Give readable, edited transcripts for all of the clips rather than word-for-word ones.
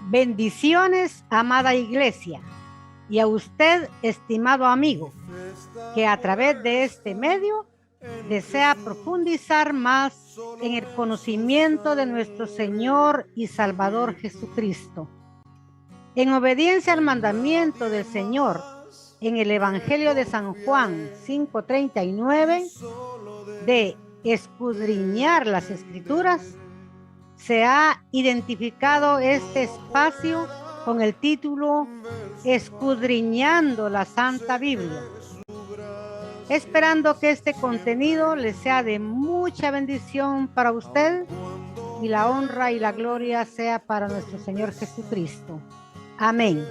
Bendiciones, amada iglesia, y a usted, estimado amigo, que a través de este medio desea profundizar más en el conocimiento de nuestro Señor y Salvador Jesucristo. En obediencia al mandamiento del Señor en el Evangelio de San Juan 5:39, de escudriñar las Escrituras, se ha identificado este espacio con el título Escudriñando la Santa Biblia, esperando que este contenido le sea de mucha bendición para usted y la honra y la gloria sea para nuestro Señor Jesucristo. Amén.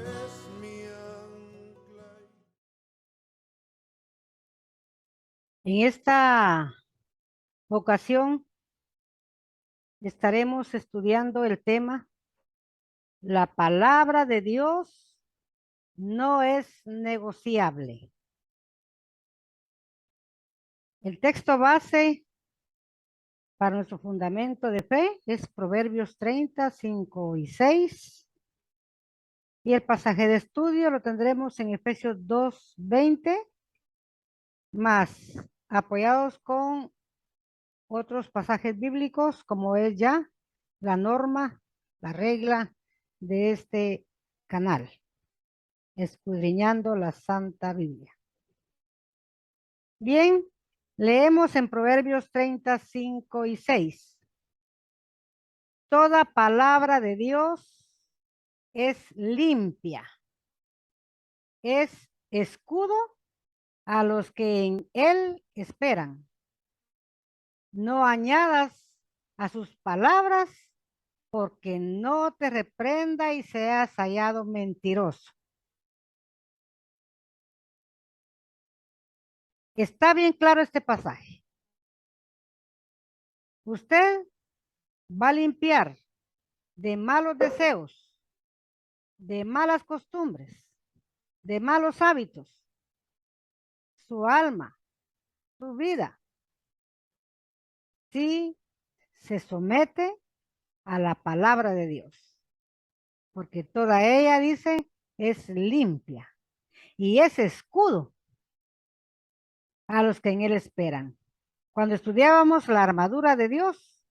En esta ocasión estaremos estudiando el tema: la palabra de Dios no es negociable. El texto base para nuestro fundamento de fe es Proverbios 30, 5 y 6. Y el pasaje de estudio lo tendremos en Efesios 2, 20, más apoyados con otros pasajes bíblicos, como es ya la norma, la regla de este canal, escudriñando la Santa Biblia. Bien, leemos en Proverbios 30, 5 y 6. Toda palabra de Dios es limpia, es escudo a los que en él esperan. No añadas a sus palabras, porque no te reprenda y seas hallado mentiroso. Está bien claro este pasaje. Usted va a limpiar de malos deseos, de malas costumbres, de malos hábitos, su alma, su vida, si se somete a la palabra de Dios, porque toda ella, dice, es limpia y es escudo a los que en él esperan. Cuando estudiábamos la armadura de Dios,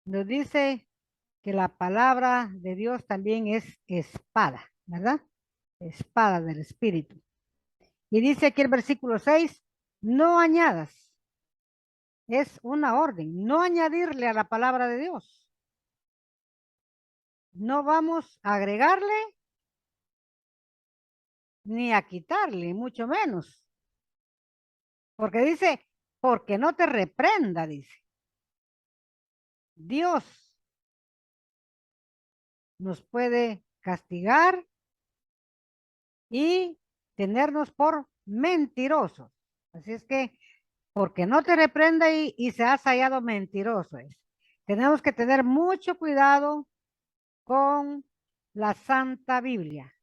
nos dice que la palabra de Dios también es espada, ¿verdad? Espada del Espíritu. Y dice aquí el versículo 6, no añadas. Es una orden, no añadirle a la palabra de Dios. No vamos a agregarle ni a quitarle, mucho menos. Porque dice, porque no te reprenda, dice. Dios nos puede castigar y tenernos por mentirosos. Así es que, porque no te reprenda y se has hallado mentiroso. Tenemos que tener mucho cuidado con la Santa Biblia,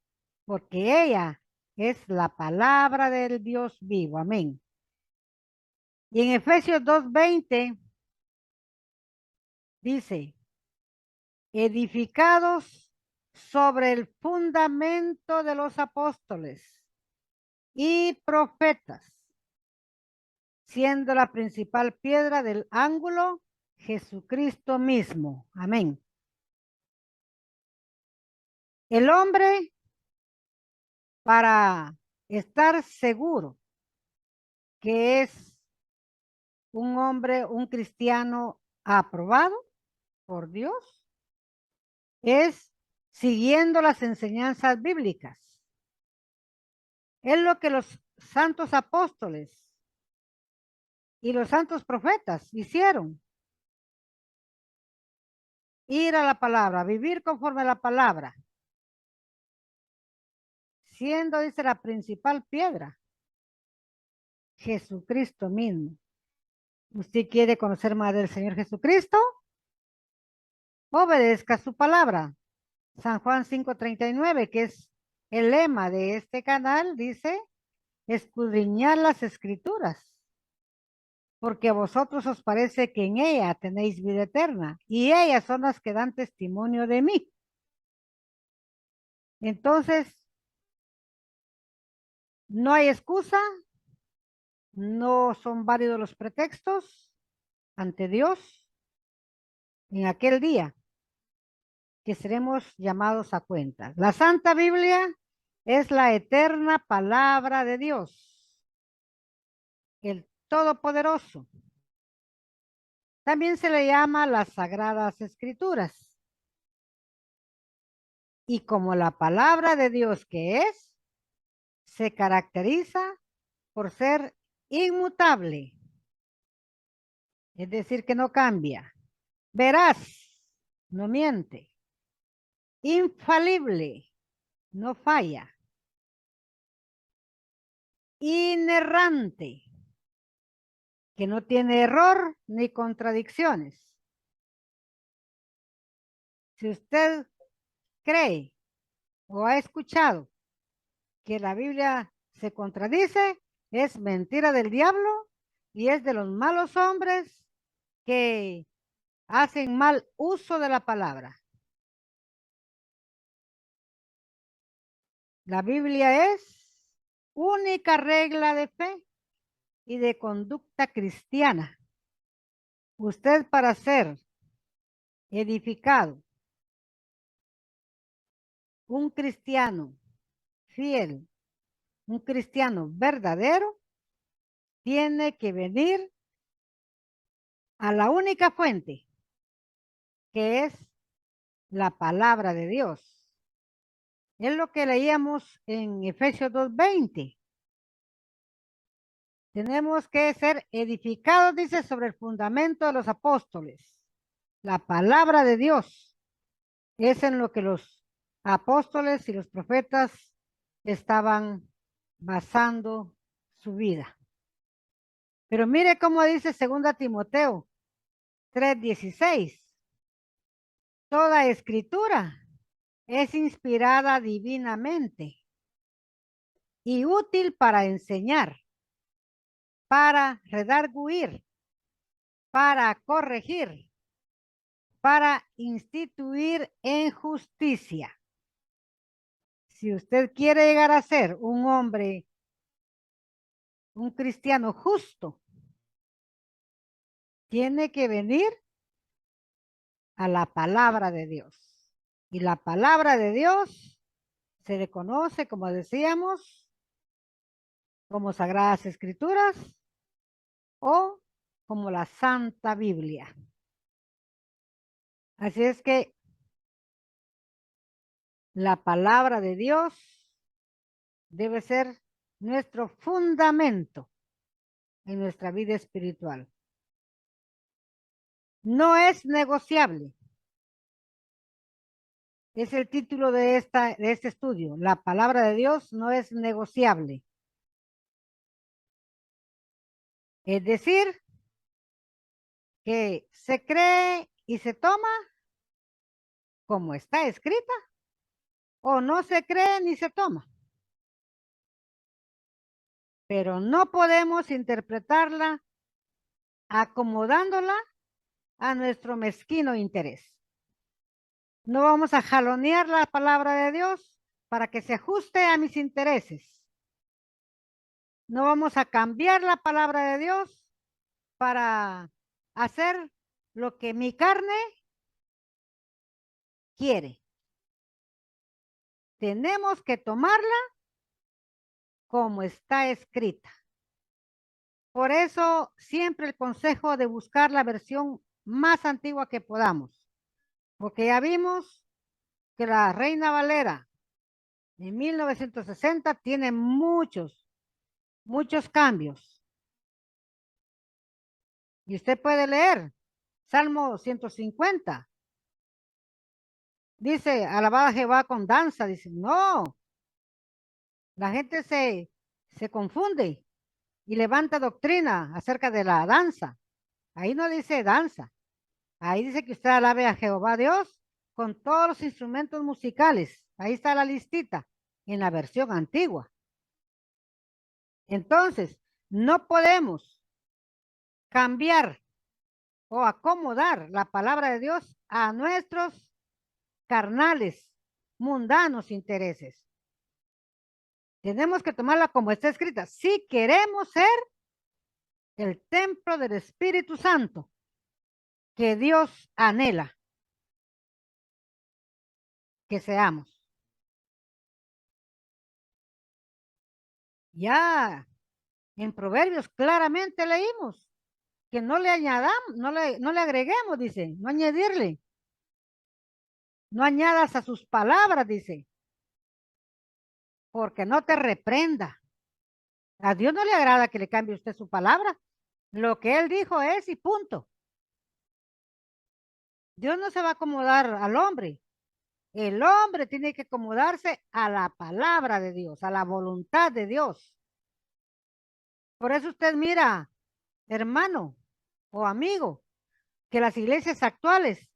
porque ella es la palabra del Dios vivo. Amén. Y en Efesios 2:20 dice, edificados sobre el fundamento de los apóstoles y profetas, siendo la principal piedra del ángulo Jesucristo mismo. Amén. El hombre, para estar seguro que es un hombre, un cristiano aprobado por Dios, es siguiendo las enseñanzas bíblicas. Es lo que los santos apóstoles y los santos profetas hicieron. Ir a la palabra, vivir conforme a la palabra, siendo, dice, la principal piedra, Jesucristo mismo. ¿Usted quiere conocer más del Señor Jesucristo? Obedezca su palabra. San Juan 5:39, que es el lema de este canal, dice, escudriñar las escrituras, porque a vosotros os parece que en ella tenéis vida eterna, y ellas son las que dan testimonio de mí. Entonces, no hay excusa, no son válidos los pretextos ante Dios en aquel día que seremos llamados a cuenta. La Santa Biblia es la eterna palabra de Dios, el Todopoderoso. También se le llama las Sagradas Escrituras. Y como la palabra de Dios que es, se caracteriza por ser inmutable, es decir, que no cambia. Veraz, no miente. Infalible, no falla. Inerrante, que no tiene error ni contradicciones. Si usted cree o ha escuchado que la Biblia se contradice, es mentira del diablo y es de los malos hombres que hacen mal uso de la palabra. La Biblia es única regla de fe y de conducta cristiana. Usted, para ser edificado, un cristiano fiel, un cristiano verdadero, tiene que venir a la única fuente, que es la palabra de Dios. Es lo que leíamos en Efesios 2:20. Tenemos que ser edificados, dice, sobre el fundamento de los apóstoles. La palabra de Dios es en lo que los apóstoles y los profetas estaban basando su vida. Pero mire cómo dice 2 Timoteo 3:16. Toda escritura es inspirada divinamente y útil para enseñar, para redarguir, para corregir, para instituir en justicia. Si usted quiere llegar a ser un hombre, un cristiano justo, tiene que venir a la palabra de Dios. Y la palabra de Dios se le conoce, como decíamos, como Sagradas Escrituras o como la Santa Biblia. Así es que la palabra de Dios debe ser nuestro fundamento en nuestra vida espiritual. No es negociable. Es el título de este estudio. La palabra de Dios no es negociable. Es decir, que se cree y se toma como está escrita o no se cree ni se toma. Pero no podemos interpretarla acomodándola a nuestro mezquino interés. No vamos a jalonear la palabra de Dios para que se ajuste a mis intereses. No vamos a cambiar la palabra de Dios para hacer lo que mi carne quiere. Tenemos que tomarla como está escrita. Por eso siempre el consejo de buscar la versión más antigua que podamos, porque ya vimos que la Reina Valera en 1960 tiene muchos cambios. Y usted puede leer Salmo 150. Dice, alabada a Jehová con danza. Dice, no, la gente se confunde y levanta doctrina acerca de la danza. Ahí no dice danza. Ahí dice que usted alabe a Jehová Dios con todos los instrumentos musicales. Ahí está la listita en la versión antigua. Entonces, no podemos cambiar o acomodar la palabra de Dios a nuestros carnales, mundanos intereses. Tenemos que tomarla como está escrita. Si queremos ser el templo del Espíritu Santo que Dios anhela que seamos. Ya en Proverbios claramente leímos que no le añadamos, no le agreguemos, dice, no añadirle. No añadas a sus palabras, dice, porque no te reprenda. A Dios no le agrada que le cambie usted su palabra. Lo que él dijo es y punto. Dios no se va a acomodar al hombre. El hombre tiene que acomodarse a la palabra de Dios, a la voluntad de Dios. Por eso usted mira, hermano o amigo, que las iglesias actuales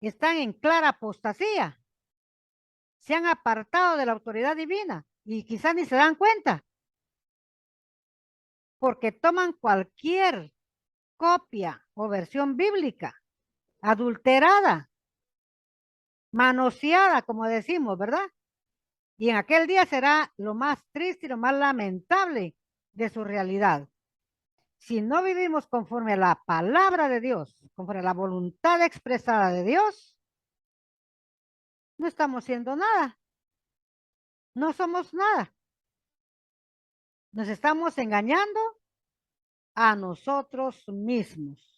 están en clara apostasía. Se han apartado de la autoridad divina y quizás ni se dan cuenta, porque toman cualquier copia o versión bíblica adulterada, manoseada, como decimos, ¿verdad? Y en aquel día será lo más triste y lo más lamentable de su realidad. Si no vivimos conforme a la palabra de Dios, conforme a la voluntad expresada de Dios, no estamos haciendo nada. No somos nada. Nos estamos engañando a nosotros mismos.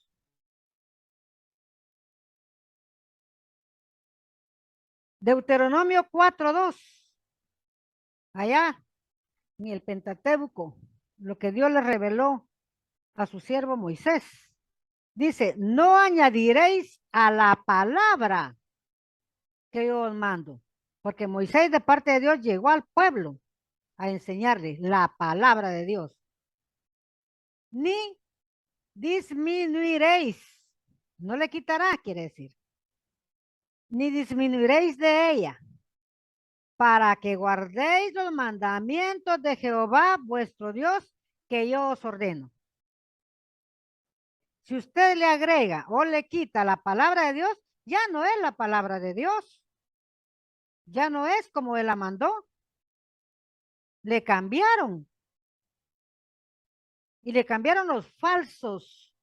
Deuteronomio 4:2. Allá en el Pentateuco, lo que Dios le reveló a su siervo Moisés. Dice, no añadiréis a la palabra que yo os mando, porque Moisés de parte de Dios llegó al pueblo a enseñarles la palabra de Dios. Ni disminuiréis, no le quitará, quiere decir, ni disminuiréis de ella, para que guardéis los mandamientos de Jehová vuestro Dios que yo os ordeno. Si usted le agrega o le quita la palabra de Dios, ya no es la palabra de Dios. Ya no es como él la mandó. Le cambiaron. Y le cambiaron los falsos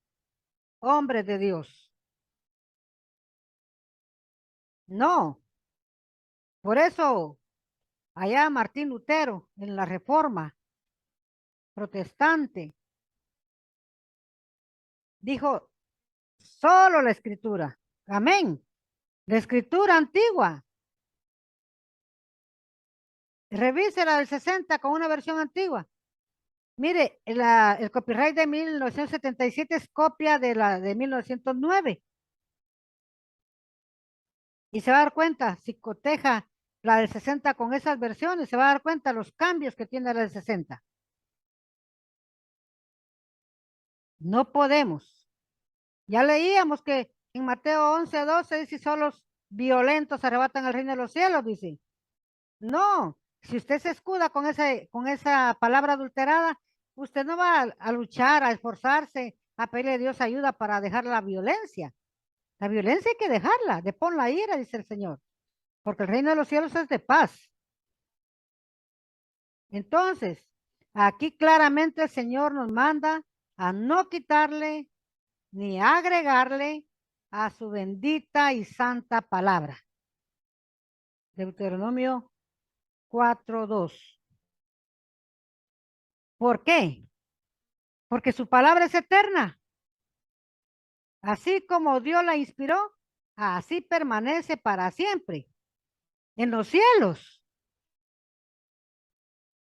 hombres de Dios. No. Por eso, allá Martín Lutero, en la Reforma protestante, dijo, solo la escritura. Amén. La escritura antigua. Revise la del 60 con una versión antigua. Mire, el copyright de 1977 es copia de la de 1909. Y se va a dar cuenta, si coteja la del 60 con esas versiones, se va a dar cuenta los cambios que tiene la del 60. No podemos. Ya leíamos que en Mateo 11:12 dice, solo los violentos arrebatan el reino de los cielos, dice. No, si usted se escuda con esa palabra adulterada, usted no va a luchar, a esforzarse, a pedirle a Dios ayuda para dejar la violencia. La violencia hay que dejarla, depón la ira, dice el Señor, porque el reino de los cielos es de paz. Entonces, aquí claramente el Señor nos manda a no quitarle ni agregarle a su bendita y santa palabra. Deuteronomio 4:2. ¿Por qué? Porque su palabra es eterna. Así como Dios la inspiró, así permanece para siempre en los cielos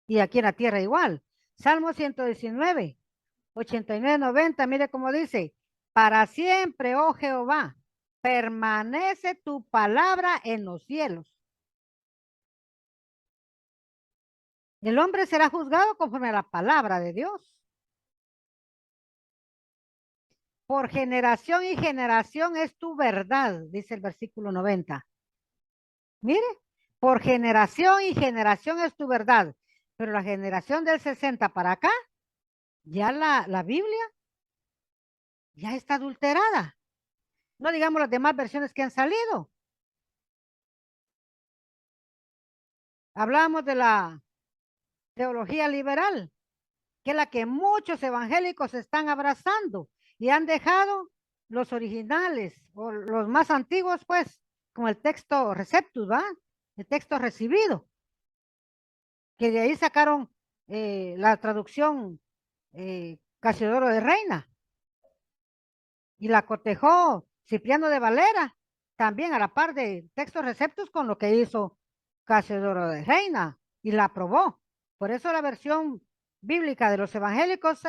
y aquí en la tierra igual. Salmo 119, 89, 90, mire cómo dice, para siempre, oh Jehová, permanece tu palabra en los cielos. El hombre será juzgado conforme a la palabra de Dios. Por generación y generación es tu verdad, dice el versículo 90. Mire, por generación y generación es tu verdad. Pero la generación del 60 para acá, ya la Biblia ya está adulterada. No digamos las demás versiones que han salido. Hablamos de la teología liberal, que es la que muchos evangélicos están abrazando y han dejado los originales o los más antiguos, pues, como el texto receptus, ¿va? El texto recibido, que de ahí sacaron la traducción Casiodoro de Reina y la cotejó Cipriano de Valera, también a la par de textos receptus con lo que hizo Casiodoro de Reina y la aprobó. Por eso la versión bíblica de los evangélicos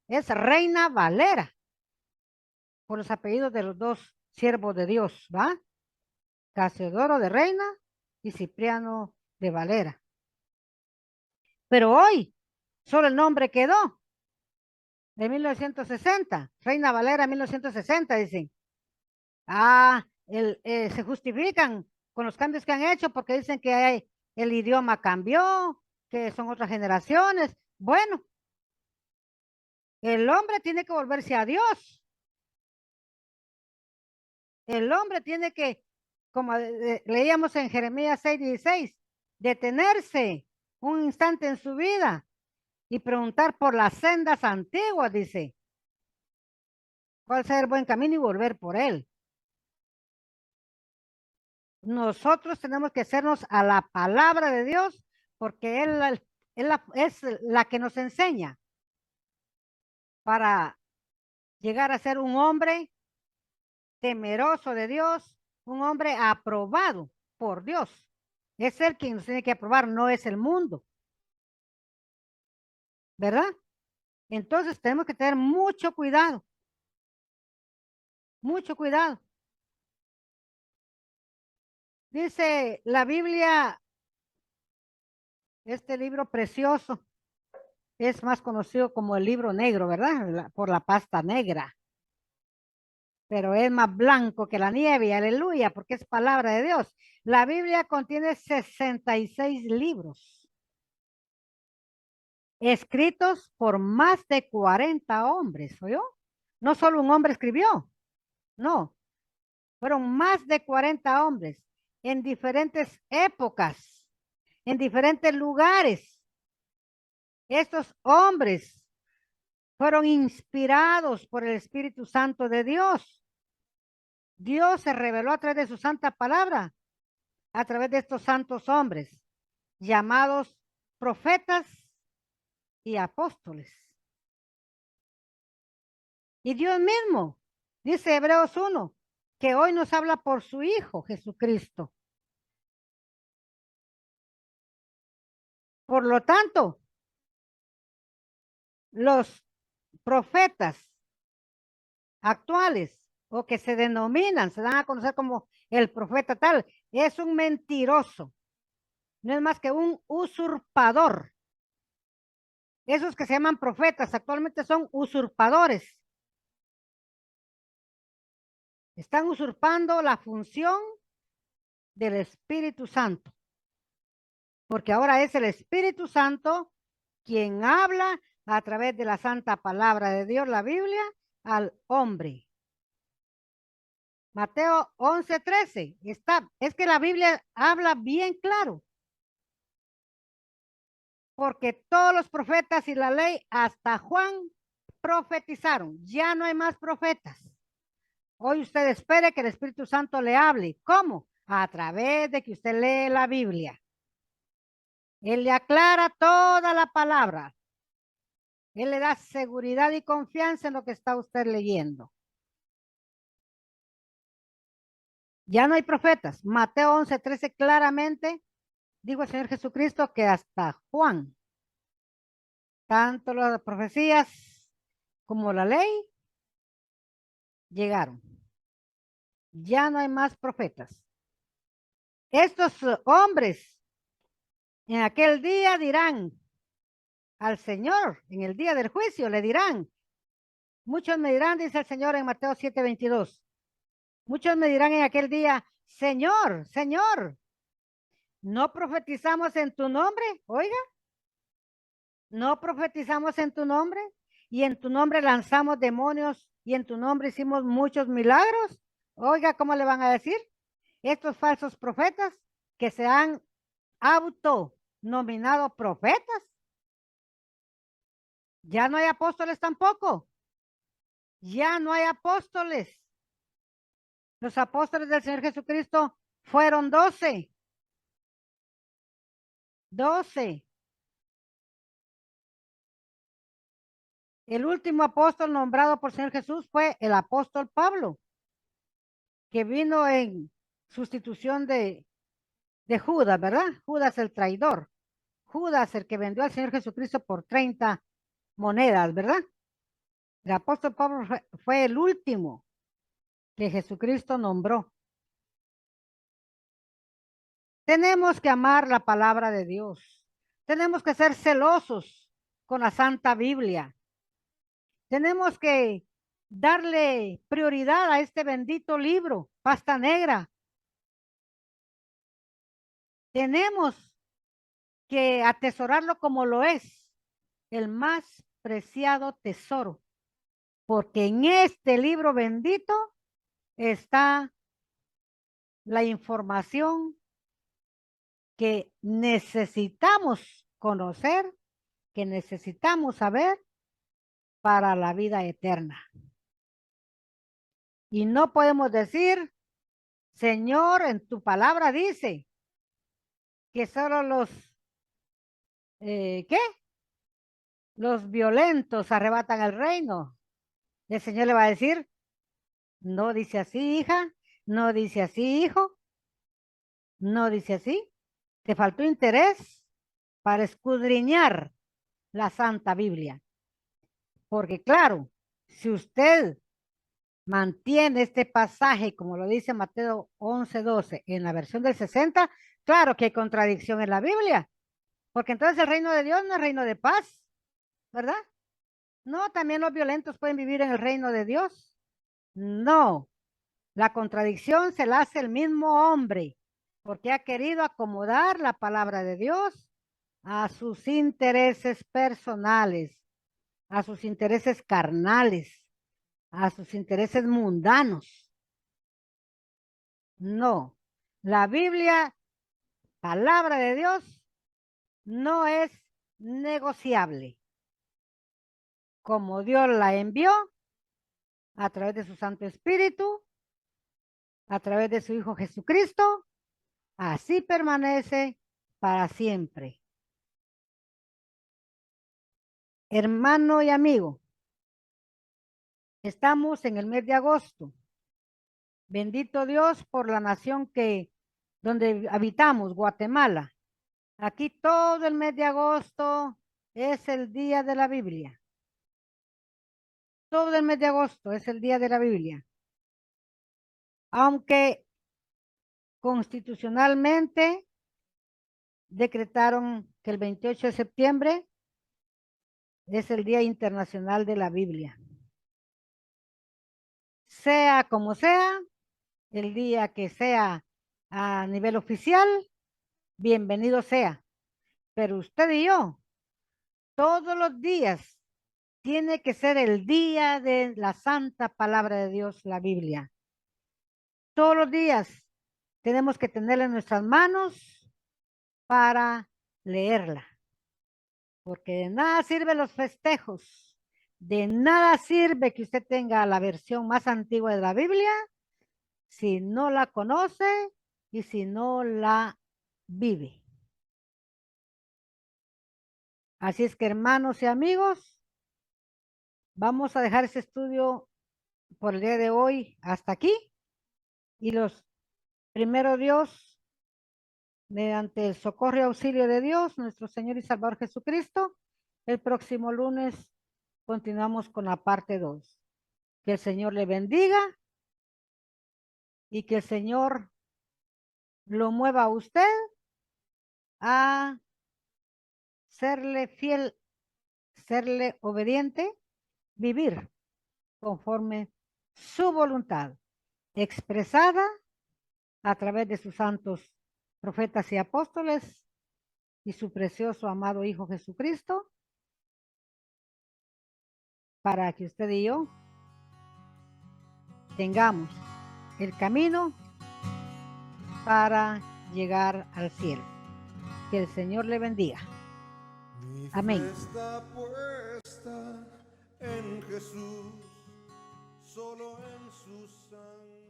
es Reina Valera, por los apellidos de los dos siervos de Dios, ¿va? Casiodoro de Reina y Cipriano de Valera. Pero hoy solo el nombre quedó de 1960, Reina Valera 1960, dicen. Se justifican con los cambios que han hecho porque dicen que el idioma cambió, que son otras generaciones. Bueno, el hombre tiene que volverse a Dios. El hombre tiene que, como leíamos en Jeremías 6:16, detenerse un instante en su vida y preguntar por las sendas antiguas, dice, cuál sea el buen camino y volver por él. Nosotros tenemos que hacernos a la palabra de Dios porque es la que nos enseña para llegar a ser un hombre temeroso de Dios, un hombre aprobado por Dios. Es Él quien nos tiene que aprobar, no es el mundo. ¿Verdad? Entonces tenemos que tener mucho cuidado. Mucho cuidado. Dice la Biblia, este libro precioso, es más conocido como el libro negro, ¿verdad? Por la pasta negra. Pero es más blanco que la nieve, aleluya, porque es palabra de Dios. La Biblia contiene 66 libros, escritos por más de 40 hombres, ¿oyó? No solo un hombre escribió, no, fueron más de 40 hombres en diferentes épocas, en diferentes lugares. Estos hombres fueron inspirados por el Espíritu Santo de Dios. Dios se reveló a través de su santa palabra, a través de estos santos hombres, llamados profetas y apóstoles. Y Dios mismo, dice Hebreos 1, que hoy nos habla por su Hijo Jesucristo. Por lo tanto, los profetas actuales o que se denominan, se dan a conocer como el profeta tal, es un mentiroso. No es más que un usurpador. Esos que se llaman profetas actualmente son usurpadores. Están usurpando la función del Espíritu Santo. Porque ahora es el Espíritu Santo quien habla a través de la santa palabra de Dios, la Biblia, al hombre. Mateo 11:13. Es que la Biblia habla bien claro. Porque todos los profetas y la ley hasta Juan profetizaron. Ya no hay más profetas. Hoy usted espere que el Espíritu Santo le hable. ¿Cómo? A través de que usted lee la Biblia. Él le aclara toda la palabra. Él le da seguridad y confianza en lo que está usted leyendo. Ya no hay profetas. Mateo 11:13 claramente dijo el Señor Jesucristo que hasta Juan, tanto las profecías como la ley, llegaron. Ya no hay más profetas. Estos hombres en aquel día dirán al Señor, en el día del juicio, le dirán, muchos me dirán, dice el Señor en Mateo 7:22, muchos me dirán en aquel día, Señor, Señor, ¿no profetizamos en tu nombre? Oiga, ¿no profetizamos en tu nombre? Y en tu nombre lanzamos demonios y en tu nombre hicimos muchos milagros. Oiga, ¿cómo le van a decir? Estos falsos profetas que se han autonominados profetas. Ya no hay apóstoles tampoco. Ya no hay apóstoles. Los apóstoles del Señor Jesucristo fueron 12. 12. El último apóstol nombrado por el Señor Jesús fue el apóstol Pablo, que vino en sustitución de Judas, ¿verdad? Judas el traidor. Judas el que vendió al Señor Jesucristo por 30 monedas, ¿verdad? El apóstol Pablo fue el último que Jesucristo nombró. Tenemos que amar la palabra de Dios. Tenemos que ser celosos con la Santa Biblia. Tenemos que darle prioridad a este bendito libro, pasta negra. Tenemos que atesorarlo como lo es, el más preciado tesoro, porque en este libro bendito está la información que necesitamos conocer, que necesitamos saber para la vida eterna. Y no podemos decir, Señor, en tu palabra dice que solo los, ¿qué? Los violentos arrebatan el reino. El Señor le va a decir, no dice así, hija, no dice así, hijo, no dice así. Te faltó interés para escudriñar la Santa Biblia. Porque claro, si usted mantiene este pasaje, como lo dice Mateo 11:12, en la versión del 60, claro que hay contradicción en la Biblia. Porque entonces el reino de Dios no es reino de paz, ¿verdad? No, también los violentos pueden vivir en el reino de Dios. No, la contradicción se la hace el mismo hombre, porque ha querido acomodar la palabra de Dios a sus intereses personales, a sus intereses carnales, a sus intereses mundanos. No, la Biblia, palabra de Dios, no es negociable. Como Dios la envió a través de su Santo Espíritu, a través de su Hijo Jesucristo, así permanece para siempre. Hermano y amigo, estamos en el mes de agosto. Bendito Dios por la nación donde habitamos, Guatemala. Aquí todo el mes de agosto es el día de la Biblia. Todo el mes de agosto es el día de la Biblia. Aunque constitucionalmente decretaron que el 28 de septiembre es el Día Internacional de la Biblia. Sea como sea, el día que sea a nivel oficial, bienvenido sea. Pero usted y yo, todos los días, tiene que ser el día de la santa palabra de Dios, la Biblia. Todos los días tenemos que tenerla en nuestras manos para leerla. Porque de nada sirven los festejos, de nada sirve que usted tenga la versión más antigua de la Biblia si no la conoce y si no la vive. Así es que hermanos y amigos, vamos a dejar este estudio por el día de hoy hasta aquí y los primero Dios, mediante el socorro y auxilio de Dios, nuestro Señor y Salvador Jesucristo, el próximo lunes continuamos con la parte 2. Que el Señor le bendiga y que el Señor lo mueva a usted a serle fiel, serle obediente, vivir conforme su voluntad, expresada a través de sus santos profetas y apóstoles y su precioso amado Hijo Jesucristo, para que usted y yo tengamos el camino para llegar al cielo. Que el Señor le bendiga. Amén. Está puesta en Jesús, solo en su sangre.